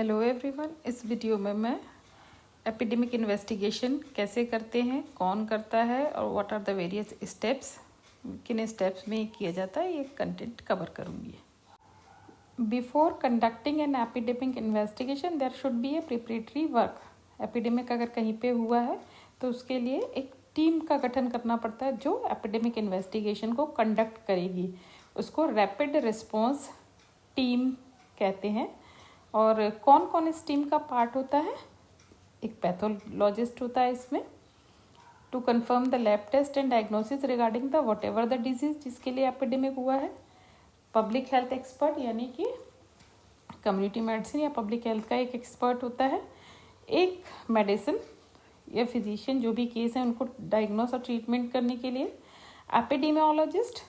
Hello everyone, इस video में मैं एपिडेमिक इन्वेस्टिगेशन कैसे करते हैं, कौन करता है और what are the various steps, किन स्टेप्स में किया जाता है, ये कंटेंट कवर करूँगी। Before conducting an epidemic investigation there should be a preparatory work. Epidemic अगर कहीं पे हुआ है तो उसके लिए एक टीम का गठन करना पड़ता है जो एपिडेमिक इन्वेस्टिगेशन को कंडक्ट करेगी। उसको रैपिड रिस्पॉन्स टीम कहते हैं। और कौन कौन इस टीम का पार्ट होता है? एक पैथोलॉजिस्ट होता है इसमें, to confirm the lab test and diagnosis regarding the whatever the disease जिसके लिए एपिडेमिक हुआ है। पब्लिक हेल्थ एक्सपर्ट यानी कि कम्युनिटी मेडिसिन या पब्लिक हेल्थ का एक एक्सपर्ट होता है। एक मेडिसिन या फिजिशियन जो भी केस है उनको डायग्नोस और ट्रीटमेंट करने के लिए। एपिडेमियोलॉजिस्ट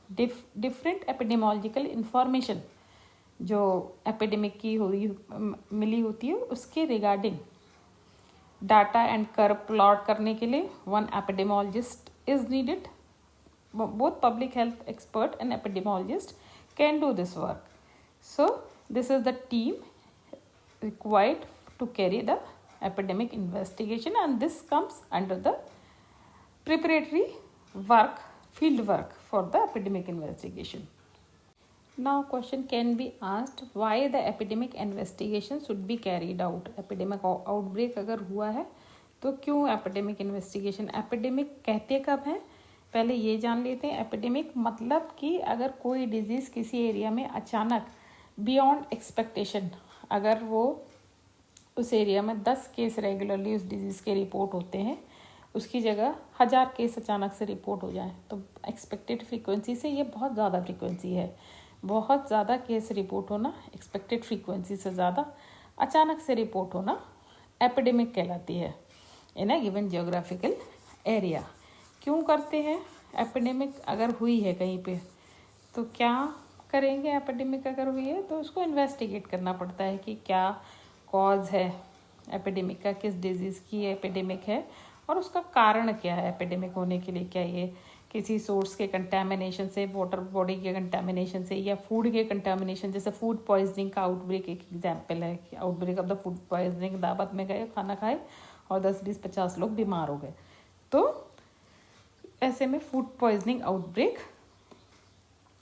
डिफरेंट एपिडेमियोलॉजिकल इंफॉर्मेशन जो एपिडेमिक की हुई मिली होती है उसके regarding data and curve plot करने के लिए one epidemiologist is needed. Both public health expert and epidemiologist can do this work. So this is the team required to carry the epidemic investigation, and this comes under the preparatory work, field work for the epidemic investigation. Now question can be asked, why the epidemic investigation should be carried out? epidemic outbreak अगर हुआ है तो क्यों epidemic investigation? epidemic कहते कब है, पहले ये जान लेते हैं। epidemic मतलब कि अगर कोई डिजीज़ किसी एरिया में अचानक beyond expectation, अगर वो उस एरिया में 10 केस रेगुलरली उस डिजीज़ के रिपोर्ट होते हैं, उसकी जगह 1000 केस अचानक से रिपोर्ट हो जाए तो एक्सपेक्टेड फ्रीक्वेंसी से ये बहुत ज़्यादा फ्रीक्वेंसी है। बहुत ज़्यादा केस रिपोर्ट होना एक्सपेक्टेड फ्रीक्वेंसी से ज़्यादा अचानक से रिपोर्ट होना एपिडेमिक कहलाती है इन अ गिवन जियोग्राफिकल एरिया। क्यों करते हैं? एपिडेमिक अगर हुई है कहीं पे तो क्या करेंगे? एपिडेमिक अगर हुई है तो उसको इन्वेस्टिगेट करना पड़ता है कि क्या कॉज है एपिडेमिक का, किस डिजीज़ की एपिडेमिक है और उसका कारण क्या है एपिडेमिक होने के लिए। क्या ये किसी सोर्स के कंटामिनेशन से, वाटर बॉडी के कंटामिनेशन से या फूड के कंटामिनेशन, जैसे फूड पॉइजनिंग का आउटब्रेक एक एग्जाम्पल है कि outbreak of the food poisoning, दावत में गए, खाना खाए और 10-20-50 लोग बीमार हो गए, तो ऐसे में फूड पॉइजनिंग आउटब्रेक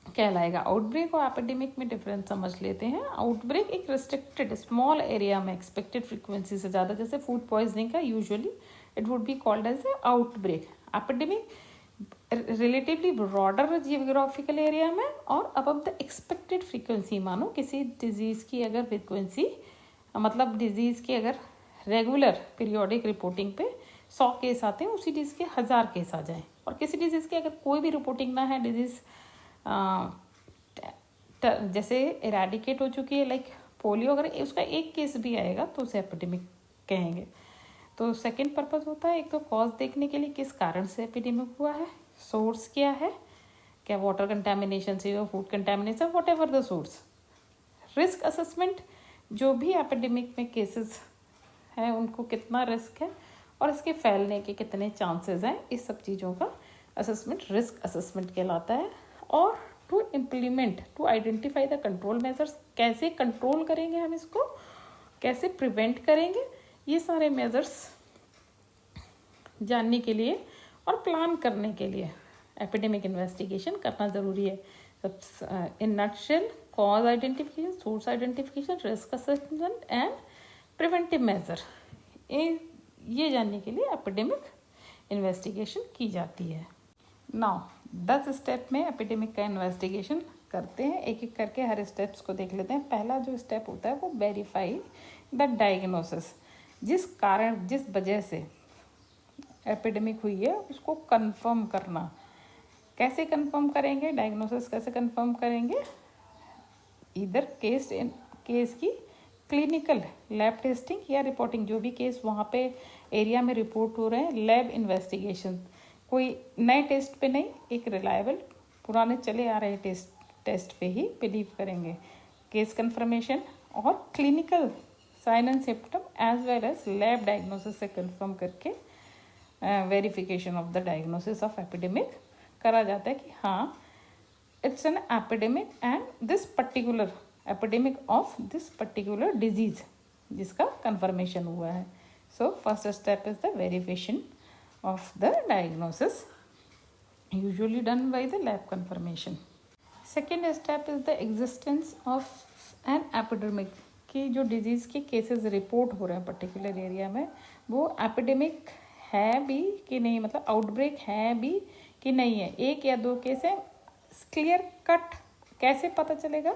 कहलाएगा। आउटब्रेक और एपिडेमिक में डिफरेंस समझ लेते हैं। आउटब्रेक एक रिस्ट्रिक्टेड स्मॉल एरिया में एक्सपेक्टेड फ्रीक्वेंसी से ज़्यादा, जैसे फूड पॉइजनिंग का usually it would be called as a outbreak. Epidemic relatively broader geographical area में और अबव द एक्सपेक्टेड फ्रीक्वेंसी। मानो किसी डिजीज़ की अगर फ्रीक्वेंसी, मतलब डिजीज़ की अगर रेगुलर पीरियोडिक रिपोर्टिंग पे 100 केस आते हैं, उसी डिजीज़ के 1000 केस आ जाएं। और किसी डिजीज़ की अगर कोई भी रिपोर्टिंग ना है, डिजीज़ जैसे इरेडिकेट हो चुकी है, लाइक पोलियो, अगर उसका एक केस भी आएगा तो उसे एपिडेमिक कहेंगे। तो सेकंड पर्पस होता है एक तो कॉज देखने के लिए, किस कारण से एपिडेमिक हुआ है, सोर्स क्या है, क्या वाटर कंटामिनेशन से हो, food contamination, what ever the source. Risk assessment, जो भी एपिडेमिक में केसेस हैं उनको कितना रिस्क है और इसके फैलने के कितने चांसेस हैं, इस सब चीज़ों का असेसमेंट रिस्क असेसमेंट कहलाता है। और to implement, to identify the control measures, कैसे कंट्रोल करेंगे हम इसको, कैसे प्रिवेंट करेंगे, ये सारे मेजर्स जानने के लिए और प्लान करने के लिए एपिडेमिक इन्वेस्टिगेशन करना ज़रूरी है। In nutshell, cause identification, source identification, risk assessment and preventive measure, ये जानने के लिए एपिडेमिक इन्वेस्टिगेशन की जाती है। नाउ 10 स्टेप में एपिडेमिक का इन्वेस्टिगेशन करते हैं। एक एक करके हर स्टेप्स को देख लेते हैं। पहला जो स्टेप होता है वो वेरीफाई द डायग्नोसिस। जिस कारण, जिस वजह से एपिडेमिक हुई है उसको कंफर्म करना। कैसे कंफर्म करेंगे? डायग्नोसिस कैसे कंफर्म करेंगे? इधर केस की क्लिनिकल लैब टेस्टिंग या रिपोर्टिंग, जो भी केस वहाँ पे एरिया में रिपोर्ट हो रहे हैं, लैब इन्वेस्टिगेशन, कोई नए टेस्ट पे नहीं, एक रिलायबल पुराने चले आ रहे टेस्ट पे ही बिलीव करेंगे। केस कंफर्मेशन और clinical sign and symptom as well as lab diagnosis से कंफर्म करके verification of the diagnosis of epidemic करा जाता है कि हाँ it's an epidemic and this particular epidemic of this particular disease जिसका कंफर्मेशन हुआ है. So first step is the verification of the diagnosis, usually done by the lab confirmation. Second step is the existence of an epidemic, कि जो disease के cases report हो रहे हैं particular area में वो एपिडेमिक है भी कि नहीं, मतलब आउटब्रेक है भी कि नहीं है. एक या दो केस है, क्लियर कट कैसे पता चलेगा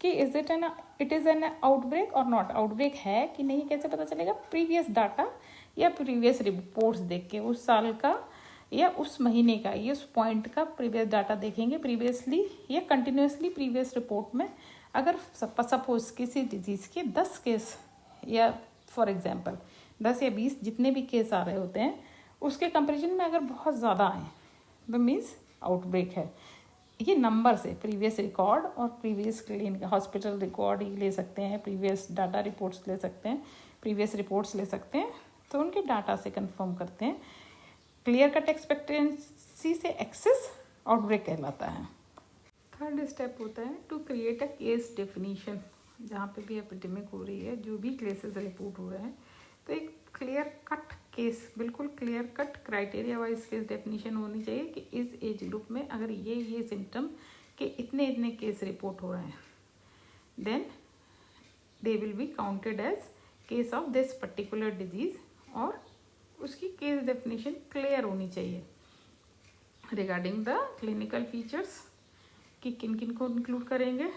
कि इट इज़ एन आउटब्रेक और नॉट. आउटब्रेक है कि नहीं कैसे पता चलेगा? प्रीवियस डाटा या प्रीवियस रिपोर्ट्स देख के, उस साल का या उस महीने का या उस पॉइंट का प्रीवियस डाटा देखेंगे प्रीवियसली या कंटिन्यूसली प्रीवियस रिपोर्ट में. अगर सपोज किसी डिजीज़ के 10 केस या फॉर एग्जांपल 10 या 20 जितने भी केस आ रहे होते हैं उसके कंपैरिजन में अगर बहुत ज़्यादा आए तो मीन्स आउटब्रेक है. ये नंबर से प्रीवियस रिकॉर्ड और प्रीवियस क्लिनिक हॉस्पिटल रिकॉर्ड ही ले सकते हैं, प्रीवियस डाटा रिपोर्ट्स ले सकते हैं, प्रीवियस रिपोर्ट्स ले सकते हैं, तो उनके डाटा से कंफर्म करते हैं. क्लियर कट एक्सपेक्टेंसी से एक्सेस आउटब्रेक कहलाता है. थर्ड स्टेप होता है to create a case definition. जहाँ पे भी एपिडेमिक हो रही है, जो भी केसेस रिपोर्ट हो रहे हैं, तो एक क्लियर कट केस, बिल्कुल clear cut criteria wise case definition होनी चाहिए कि इस एज ग्रुप में अगर ये सिम्टम के इतने इतने केस रिपोर्ट हो रहे हैं then they will be counted as case of this particular disease, और उसकी केस डेफिनेशन क्लियर होनी चाहिए. रिगार्डिंग द क्लिनिकल फीचर्स कि किन किन को इंक्लूड करेंगे,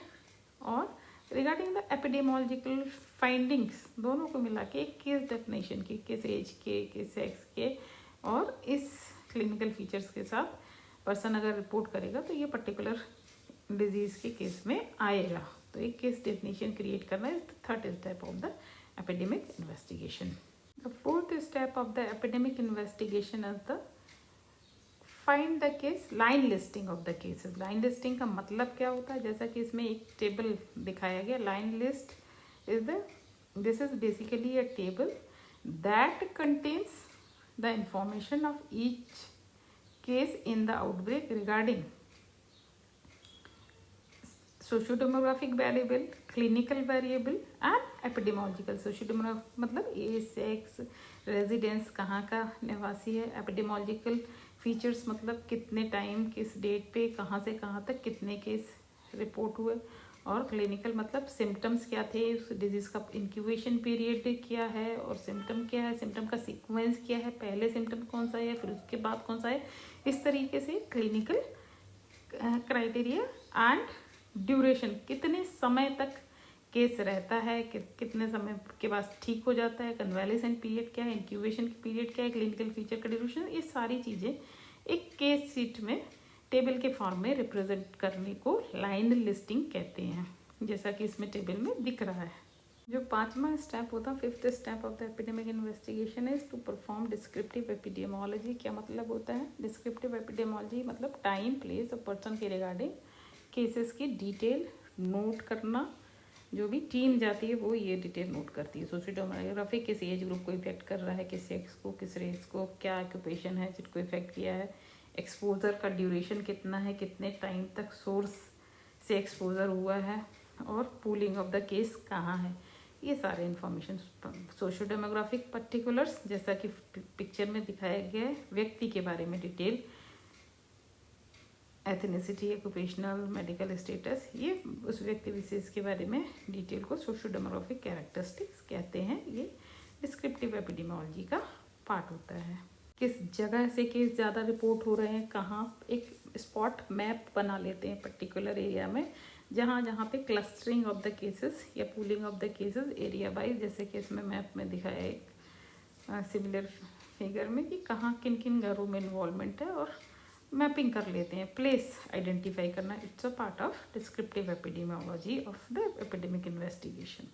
और रिगार्डिंग द एपिडेमोलॉजिकल फाइंडिंग्स, दोनों को मिला के एक केस डेफिनेशन की, किस एज के, किस सेक्स के, और इस क्लिनिकल फीचर्स के साथ पर्सन अगर रिपोर्ट करेगा तो ये पर्टिकुलर डिजीज़ के केस में आएगा. तो एक केस डेफिनेशन क्रिएट करना is the third step of the epidemic investigation. The fourth step of the epidemic investigation is the find the case, line listing of the cases. Line listing का मतलब क्या होता है? जैसा कि इसमें एक टेबल दिखाया गया, line list this is basically a table that contains the information of each case in the outbreak regarding sociodemographic variable, clinical variable and epidemiological. Sociodemographic मतलब एज, सेक्स, रेजिडेंस, कहाँ का निवासी है. एपिडेमोलॉजिकल फीचर्स मतलब कितने time, किस date पे, कहाँ से कहाँ तक कितने केस रिपोर्ट हुए. और क्लिनिकल मतलब सिम्टम्स क्या थे, उस डिजीज़ का इंक्यूबेशन पीरियड क्या है, और सिम्टम क्या है, सिम्टम का सीक्वेंस क्या है, पहले सिम्टम कौन सा है, फिर उसके बाद कौन सा है. इस तरीके से क्लिनिकल क्राइटेरिया एंड ड्यूरेशन, कितने समय तक केस रहता है, कितने समय के बाद ठीक हो जाता है, कन्वालेसेंट पीरियड क्या है, इंक्यूबेशन पीरियड क्या है, क्लिनिकल फीचर का ड्यूरेशन, ये सारी चीज़ें एक केस शीट में टेबल के फॉर्म में रिप्रेजेंट करने को लाइन लिस्टिंग कहते हैं, जैसा कि इसमें टेबल में दिख रहा है. जो पांचवा स्टेप होता है, fifth step of the epidemic investigation is to perform descriptive epidemiology. क्या मतलब होता है? डिस्क्रिप्टिव एपिडेमोलॉजी मतलब टाइम, प्लेस और पर्सन के रिगार्डिंग केसेस की डिटेल नोट करना. जो भी टीम जाती है वो ये डिटेल नोट करती है. सोशियोडेमोग्राफी किस एज ग्रुप को इफेक्ट कर रहा है, किस सेक्स को, किस रेस को, क्या ऑक्यूपेशन है जिसको इफेक्ट किया है, एक्सपोजर का ड्यूरेशन कितना है, कितने टाइम तक सोर्स से एक्सपोजर हुआ है, और पूलिंग ऑफ द केस कहाँ है. ये सारे इंफॉर्मेशन सोशियोडेमोग्राफिक पर्टिकुलर्स, जैसा कि पिक्चर में दिखाया गया है, व्यक्ति के बारे में detail, ethnicity, occupational, medical status, ये उस व्यक्ति विशेष के बारे में डिटेल को सोशियोडेमोग्राफिक कैरेक्टरिस्टिक्स कहते हैं. ये डिस्क्रिप्टिव एपिडेमियोलॉजी का पार्ट होता है. किस जगह से केस ज़्यादा रिपोर्ट हो रहे हैं, कहाँ, एक स्पॉट मैप बना लेते हैं पर्टिकुलर एरिया में, जहाँ जहाँ पे क्लस्टरिंग ऑफ द केसेस या pooling of the cases area wise, जैसे कि इसमें मैप में दिखाया है एक सिमिलर फिगर में कि कहाँ किन किन घरों में इन्वॉल्वमेंट है, और मैपिंग कर लेते हैं. प्लेस आइडेंटिफाई करना, it's a part of descriptive epidemiology of the epidemic investigation.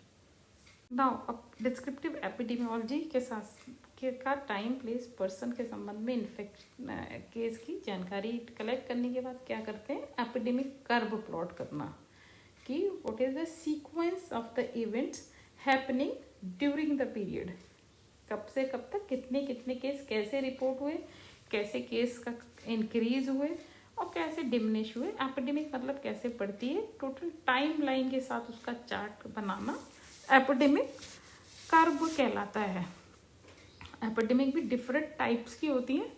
Now अब डिस्क्रिप्टिव एपिडेमियोलॉजी के साथ का टाइम, प्लेस, पर्सन के संबंध में केस की जानकारी कलेक्ट करने के बाद क्या करते हैं? एपिडेमिक कर्व प्लॉट करना कि what is the sequence of the events happening during the period. कब से कब तक कितने कितने केस कैसे रिपोर्ट हुए, कैसे केस का इंक्रीज हुए और कैसे डिमिनिश हुए. एपिडेमिक मतलब कैसे बढ़ती है, टोटल टाइम लाइन के साथ उसका चार्ट बनाना एपिडेमिक कर्व कहलाता है। एपिडेमिक भी डिफरेंट टाइप्स की होती हैं।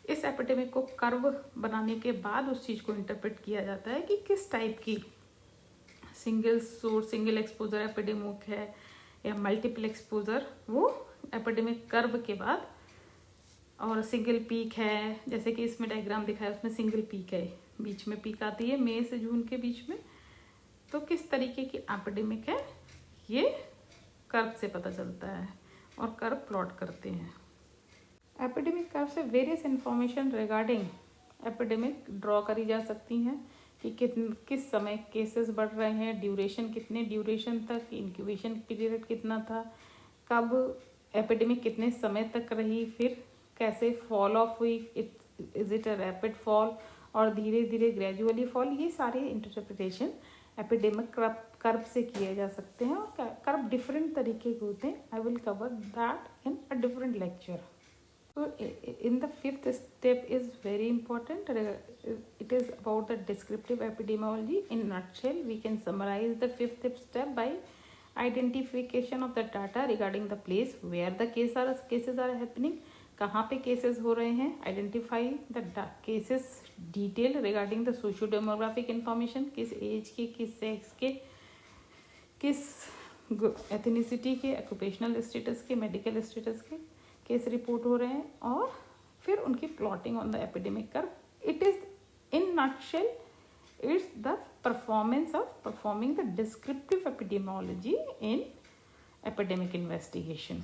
इस एपिडेमिक को कर्व बनाने के बाद उस चीज़ को इंटरप्रेट किया जाता है कि किस टाइप की single source single exposure epidemic है या मल्टीपल एक्सपोजर, वो एपिडेमिक कर्व के बाद। और सिंगल पीक है, जैसे कि इसमें डायग्राम दिखाया उसमें सिंगल पीक है, बीच में पीक आती है मई से जून के बीच में। तो किस तरीके की एपिडेमिक है ये कर्व से पता चलता है और कर्व प्लॉट करते हैं। एपिडेमिक कर्व से various information regarding epidemic draw करी जा सकती हैं कि किस समय केसेस बढ़ रहे हैं, ड्यूरेशन कितने ड्यूरेशन तक, इंक्यूबेशन पीरियड कितना था, कब एपिडेमिक कितने समय तक रही, फिर कैसे फॉल ऑफ हुई, is it a rapid fall और धीरे धीरे ग्रेजुअली फॉल। ये सारे इंटरप्रिटेशन एपिडेमिक कर्व से किए जा सकते हैं और कर्व डिफरेंट तरीके के होते हैं। I will cover that in a different lecture. So in the fifth step is very important. It is about the descriptive epidemiology. In nutshell, we can summarize the fifth step by identification of the data regarding the place where the cases are happening. कहाँ पे cases हो रहे हैं, identify the cases detail regarding the socio demographic information, किस as के, किस sex के, किस एथनिसिटी के, ऑक्यूपेशनल स्टेटस के, मेडिकल स्टेटस के केस रिपोर्ट हो रहे हैं, और फिर उनकी plotting on the epidemic curve. It is in nutshell it's the performance of performing the descriptive epidemiology in epidemic investigation.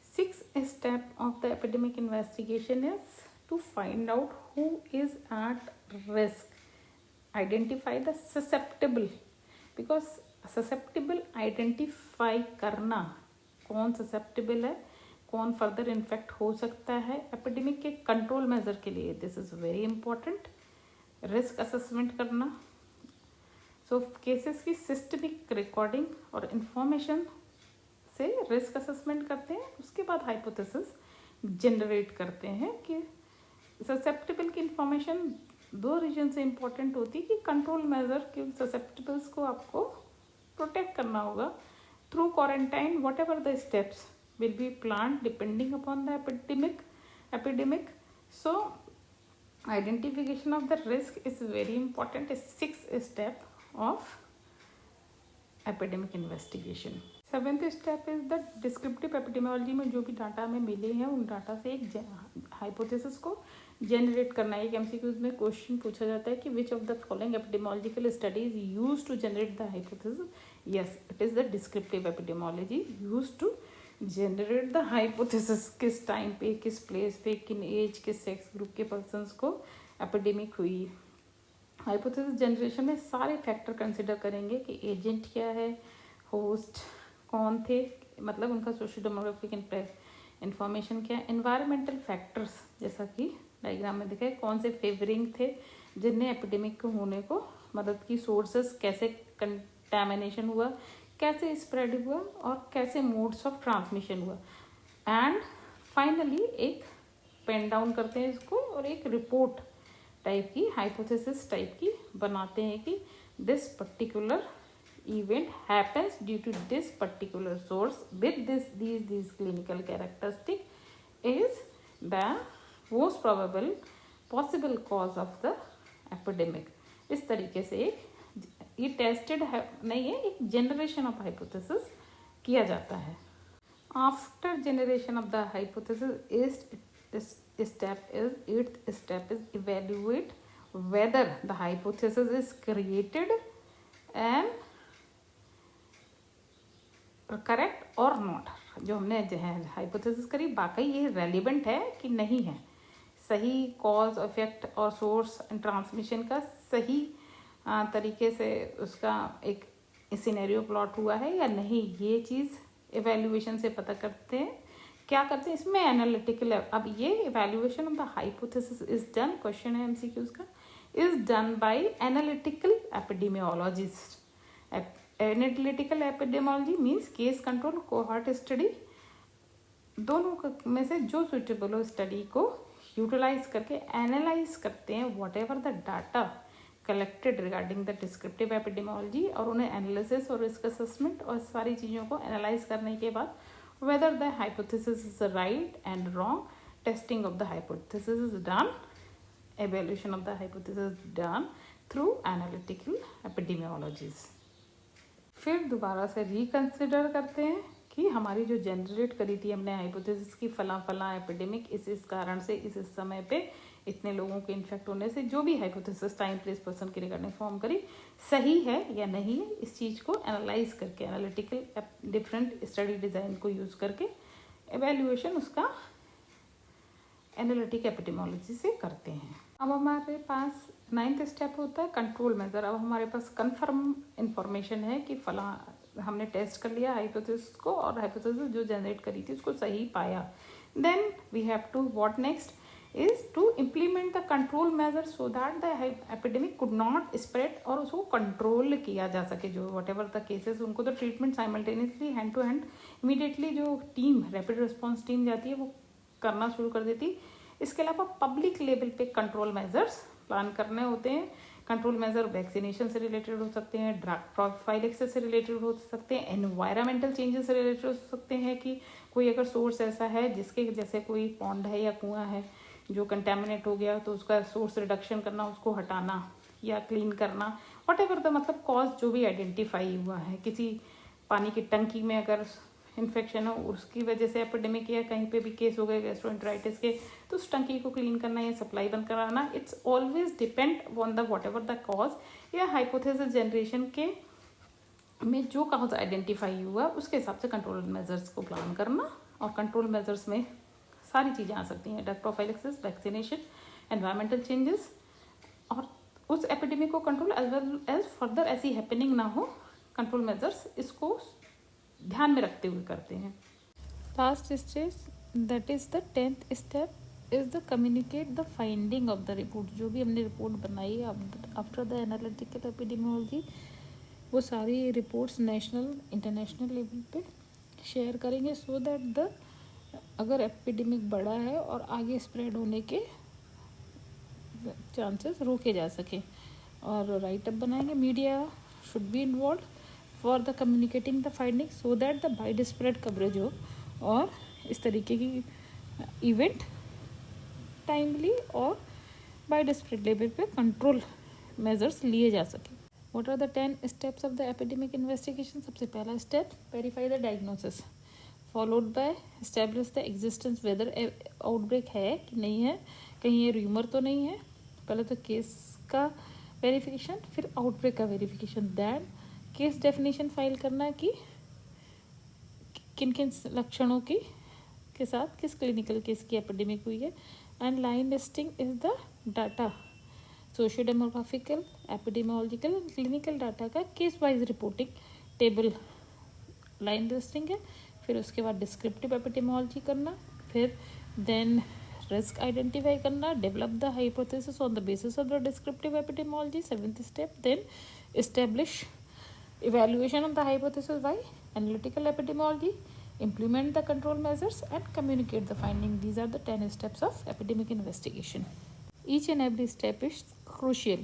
Sixth step of the epidemic investigation is to find out who is at risk. Identify the susceptible, because susceptible identify करना, कौन susceptible है, कौन further infect हो सकता है epidemic के control measure के लिए, this is very important. Risk assessment करना, सो केसेस की सिस्टमिक रिकॉर्डिंग और इंफॉर्मेशन से रिस्क असेसमेंट करते हैं। उसके बाद हाइपोथेसिस जनरेट करते हैं कि ससेप्टेबल की इंफॉर्मेशन दो रीजन से इम्पॉर्टेंट होती है कि कंट्रोल मेजर के ससेप्टेबल्स को आपको प्रोटेक्ट करना होगा through quarantine. What ever the steps will be planned depending upon the epidemic. So identification of the risk is very important. Is sixth step of epidemic investigation. Seventh step is the descriptive epidemiology में जो भी data हमें मिले हैं उन data से एक hypothesis को जनरेट करना है। एक एमसीक्यूज में क्वेश्चन पूछा जाता है कि which of the following epidemiological studies use to generate the hypothesis. Yes, it is the descriptive epidemiology use to generate the hypothesis. किस टाइम पे, किस प्लेस पे, किन एज, किस सेक्स ग्रुप के पर्सनस को एपिडेमिक हुई। हाइपोथेसिस जनरेशन में सारे फैक्टर कंसिडर करेंगे कि एजेंट क्या है, होस्ट कौन थे, मतलब उनका सोशियो डेमोग्राफिक इंफॉर्मेशन क्या है, एनवायरमेंटल फैक्टर्स जैसा कि डायग्राम में दिखाए कौन से फेवरिंग थे जिनने एपिडेमिक को होने को मदद की, सोर्सेस कैसे कंटामिनेशन हुआ, कैसे स्प्रेड हुआ और कैसे मोड्स ऑफ ट्रांसमिशन हुआ। एंड फाइनली एक पेन डाउन करते हैं इसको और एक रिपोर्ट टाइप की, हाइपोथेसिस टाइप की बनाते हैं कि this particular event happens due to this particular source with these clinical characteristic is the most probable possible cause of the epidemic. इस तरीके से ये टेस्टेड है नहीं है, एक जनरेशन ऑफ हाइपोथेसिस किया जाता है। After generation of the hypothesis eighth step is evaluate whether the hypothesis is created and correct और नॉट। जो हमने हाइपोथेसिस करी वाकई ये रेलिवेंट है कि नहीं है, सही कॉज इफेक्ट और सोर्स एंड ट्रांसमिशन का सही तरीके से उसका एक सिनेरियो प्लॉट हुआ है या नहीं, ये चीज़ एवेल्युएशन से पता करते हैं। क्या करते हैं इसमें एनालिटिकल। अब ये evaluation of the hypothesis is done, question है एमसीक्यूज का, is done by analytical epidemiologist. Analytical epidemiology means case control, cohort study, दोनों में से जो सुटेबल हो स्टडी को यूटिलाइज करके एनालाइज करते हैं what ever the data collected regarding the descriptive epidemiology, और उन्हें एनालिसिस और रिस्क असेसमेंट और सारी चीज़ों को एनालाइज करने के बाद whether the hypothesis is right and wrong, testing of the hypothesis is done, evaluation of the hypothesis done through analytical epidemiologies। फिर दोबारा से रिकंसिडर करते हैं कि हमारी जो जनरेट करी थी हमने हाइपोथेसिस की फला एपिडेमिक इस कारण से इस समय पे इतने लोगों के इन्फेक्ट होने से, जो भी हाइपोथेसिस टाइम प्लेस पर्सन की रिगार्डिंग फॉर्म करी, सही है या नहीं है, इस चीज़ को एनालाइज करके एनालिटिकल डिफरेंट स्टडी डिज़ाइन को यूज़ करके एवेल्युएशन उसका एनालिटिक एपिडेमियोलॉजी से करते हैं। अब हमारे पास 9th स्टेप होता है कंट्रोल मेजर। अब हमारे पास कंफर्म इंफॉर्मेशन है कि फला हमने टेस्ट कर लिया हाइपोथेसिस को और हाइपोथेसिस जो जनरेट करी थी उसको सही पाया। Then we have to what next is to implement the control measure so that the epidemic could not spread, और उसको कंट्रोल किया जा सके। जो वट एवर द केसेस उनको तो treatment simultaneously hand to hand immediately जो टीम रैपिड रिस्पॉन्स टीम जाती है वो करना शुरू कर देती। इसके अलावा पब्लिक लेवल पे कंट्रोल मेजर्स प्लान करने होते हैं। कंट्रोल मेजर वैक्सीनेशन से रिलेटेड हो सकते हैं, ड्रग प्रोफाइलेक्सिस से रिलेटेड हो सकते हैं, एनवायरमेंटल चेंजेस से रिलेटेड हो सकते हैं कि कोई अगर सोर्स ऐसा है जिसके जैसे कोई पॉन्ड है या कुआं है जो कंटेमिनेट हो गया तो उसका सोर्स रिडक्शन करना, उसको हटाना या क्लीन करना, वट एवर द मतलब कॉज जो भी आइडेंटिफाई हुआ है। किसी पानी की टंकी में अगर इन्फेक्शन हो उसकी वजह से एपिडेमिक या कहीं पे भी केस हो गए गैस्ट्रोएंटेराइटिस के, तो उस टंकी को क्लीन करना या सप्लाई बंद कराना, it's always depend on the what ever the cause या हाइपोथेसिस जनरेशन के में जो कॉज आइडेंटिफाई हुआ उसके हिसाब से कंट्रोल मेजर्स को प्लान करना। और कंट्रोल मेजर्स में सारी चीज़ें आ सकती हैं, drug prophylaxis, vaccination, environmental changes, और उस एपिडेमिक को control as well as further ऐसी हैपनिंग ना हो, कंट्रोल मेजर्स इसको ध्यान में रखते हुए करते हैं। Last stage that is the 10th step is the communicate the finding of the report. जो भी हमने रिपोर्ट बनाई है आफ्टर द एनालिटिकल एपिडेमियोलॉजी, वो सारी रिपोर्ट्स नेशनल इंटरनेशनल लेवल पे शेयर करेंगे सो दैट द अगर एपिडेमिक बढ़ा है और आगे स्प्रेड होने के चांसेस रोके जा सके। और राइटअप बनाएंगे। Media should be involve for the communicating the finding so that the wide spread coverage हो और इस तरीके की इवेंट टाइमली और वाइड स्प्रेड लेवल पे कंट्रोल मेजर्स लिए जा सके। What are the 10 steps of the epidemic investigation? सबसे पहला step verify the diagnosis, followed by establish the existence, whether outbreak है कि नहीं है, कहीं ये र्यूमर तो नहीं है। पहले तो केस का वेरिफिकेशन, फिर आउटब्रेक का verification, then case definition file करना कि किन किन लक्षणों की के साथ किस क्लिनिकल केस की एपिडेमिक हुई है। And line listing is the data, socio demographical, epidemiological, clinical data का case wise reporting table line listing है। फिर उसके बाद डिस्क्रिप्टिव एपिडेमियोलॉजी करना, फिर देन रिस्क आइडेंटिफाई करना, develop the hypothesis on the basis of the descriptive epidemiology, 7th step. Then establish evaluation of the hypothesis by analytical epidemiology, implement the control measures and communicate the finding. These are the 10 steps of epidemic investigation. Each and every step is crucial